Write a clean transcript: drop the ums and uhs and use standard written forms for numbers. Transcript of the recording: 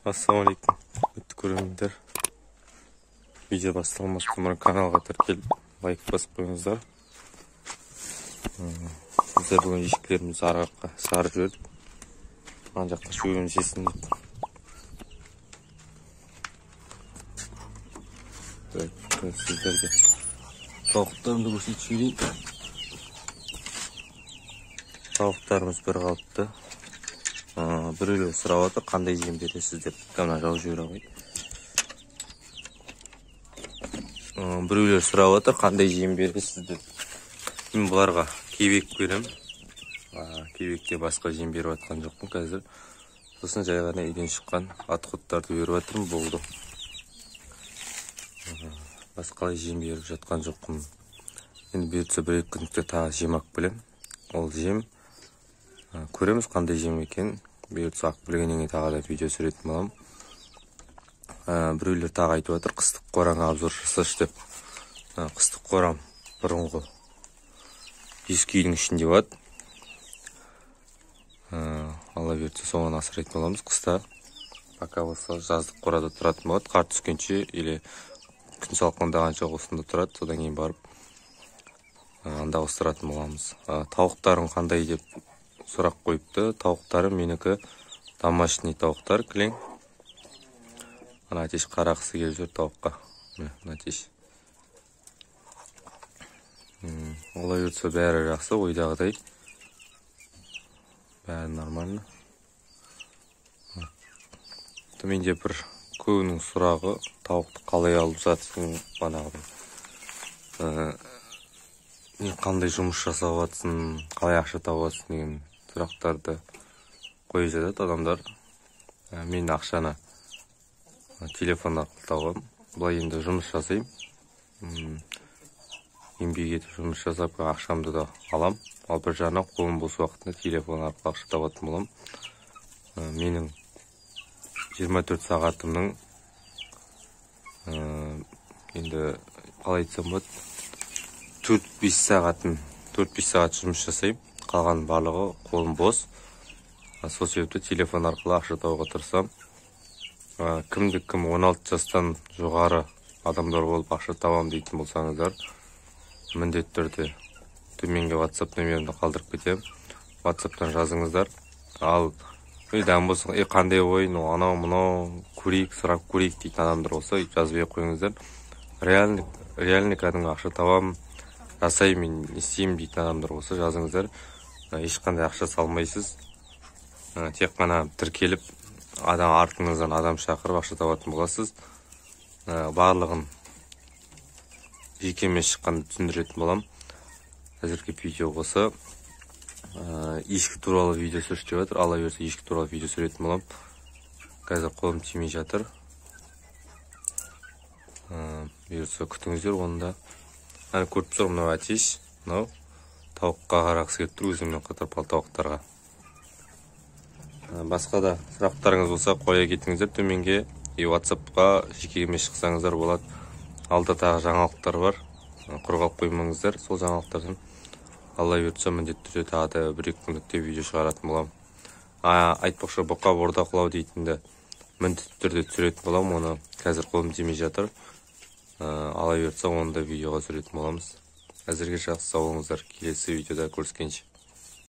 Ассалаумалейкум, құрметті көрермендер. Видео басталмастан мына каналға тіркеліп, лайк басып қойыңыздар. Біздер бүгін ешкілерімізді арғаққа сарып жібердік. Ана жақта шөбіміз жесін деп. Сіздерге тауықтарымды көрсетіп жіберейін. Тауықтарымыз бір қалыпты. Біреулер сұрап отыр, қандай жем бересіз деп. Мына жауып жібере қойды. Біреулер сұрап отыр, қандай жем бересіз деп. Мен бұларға кебек берем. Кебекте басқа жем беріп жатқан жоқпын қазір. Сосын жай ғана үйден шыққан атқұттарды беріп жатырмын, болды. Басқалай жем беріп жатқан жоқпын. Енді бұйыртса бір-екі күндікте тағы жем алып келем. Ол жем көреміз қандай жем екен. Бұйыртса ақ білгеннен кейін тағы да видео түсіретін боламын. Біреулер тағы айтып жатыр, қыстық қоранға обзор жасашы деп. Қыстық қорам бұрынғы ескі үйдің ішінде болады. Алла бұйыртса соған асырайтын боламыз қыста. Пока болса жаздық қорада тұратын болады. Қар түскенше или күн салқындағанша осында тұрады. Содан кейін барып анда остыратын боламыз. Тауықтарым қандай деп сұрақ қойыпты. Тауықтары менікі домашний тауықтар, кілең. Ана атеш қарақысы келіп жүр тауыққа. Ана атеш. Олай өтсе бәрі жақсы, ойдағыдай. Бәрі нормально. Төменде бір көбінің сұрағы тауықты қалай алып жатсың банағыдай. Қандай жұмыс жасап жатсың, қалай ақша тауып жатсың деген сұрақтарды қойып жатады адамдар. Мен ақшаны телефон арқылы табамын. Бұлай енді жұмыс жасаймын. Еңбек етіп жұмыс жасап ақшамды да алам. Ал бір жағынан қолым бос уақытында телефон арқылы ақша табатын болам. Менің 24 сағатымның енді қалай айтсам болады, 4-5 сағат жұмыс жасаймын. Қалған барлығы қолым бос. Сол себепті телефон арқылы ақша табуға тырысам. Кім 16 жастан жоғары адамдар болып ақша табам дейтін болсаңыздар, міндетті түрде төменге WhatsApp нөмірімді қалдырып кетем. WhatsApp'тан жазыңыздар. Ал ойдан болсын, қандай ойын, анау-мынау көрейік, сұрап көрейік дейтін адамдар болса, жазбай қойыңыздар. Реальный кәдімгі ақша табам, жасаймын, істеймін дейтін адамдар болса, жазыңыздар. Ешқандай ақша салмайсыз. Тек қана тіркеліп, артыңыздан адам шақырып ақша табатын боласыз. Барлығын жекеме шыққанды түсіндіретін болам. Әзірге видео болса, ешкі туралы видео сүріш деп жатыр. Алла берсе ешкі туралы видео сүретін болам. Қазір қолым тимей жатыр. Бұйыртса күтіңіздер онда. Көріп тұр, мынау атеш, мынау тауыққа қарақсы келіп тұр, өзіммен қатар пал тауықтарға. Басқа да сұрақтарыңыз болса қоя кетіңіздер төменге. WhatsApp'қа жекеме шықсаңыздар болады. Алда тағы жаңалықтар бар. Құрғап қоймаңыздар. Сол жаңалықтардан Алла бұйыртса міндетті түрде тағы да 1-2 күндікте видео шығаратын болам. Айтпақшы бұқа борда құлау дейтінді міндетті түрде түсіретін болам. Оны қазір қолым тимей жатыр. Алла бұйыртса оны да видеоға түсіретін боламыз. Әзірге жақсы, сау болыңыздар. Келесі видеода көріскенше.